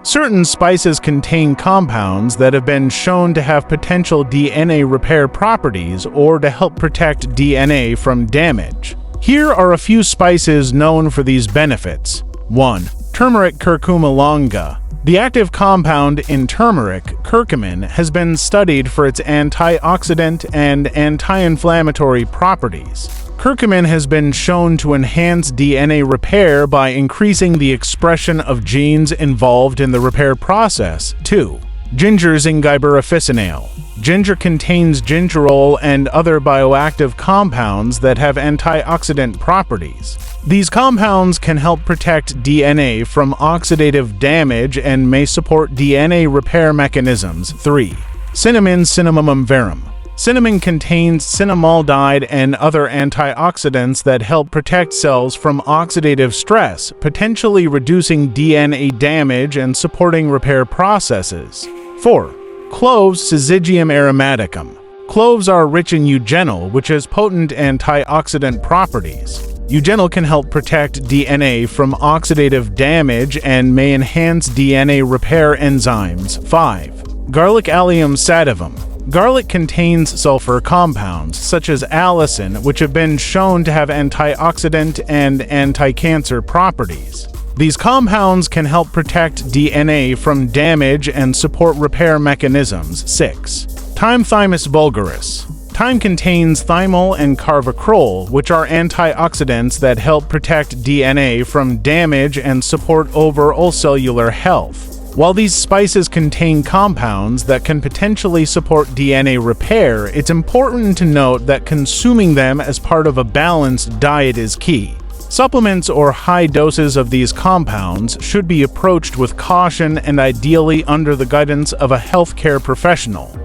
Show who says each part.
Speaker 1: Certain spices contain compounds that have been shown to have potential DNA repair properties or to help protect DNA from damage. Here are a few spices known for these benefits. 1. Turmeric curcuma longa. The active compound in turmeric, curcumin, has been studied for its antioxidant and anti-inflammatory properties. Curcumin has been shown to enhance DNA repair by increasing the expression of genes involved in the repair process. 2. Ginger zingiber officinale. Ginger contains gingerol and other bioactive compounds that have antioxidant properties. These compounds can help protect DNA from oxidative damage and may support DNA repair mechanisms. 3. Cinnamon cinnamomum verum. Cinnamon contains cinnamaldehyde and other antioxidants that help protect cells from oxidative stress, potentially reducing DNA damage and supporting repair processes. 4. Cloves Syzygium aromaticum. Cloves are rich in eugenol, which has potent antioxidant properties. Eugenol can help protect DNA from oxidative damage and may enhance DNA repair enzymes. 5. Garlic allium sativum. Garlic contains sulfur compounds, such as allicin, which have been shown to have antioxidant and anti-cancer properties. These compounds can help protect DNA from damage and support repair mechanisms. 6. Thyme Thymus vulgaris. Thyme contains thymol and carvacrol, which are antioxidants that help protect DNA from damage and support overall cellular health. While these spices contain compounds that can potentially support DNA repair, it's important to note that consuming them as part of a balanced diet is key. Supplements or high doses of these compounds should be approached with caution and ideally under the guidance of a healthcare professional.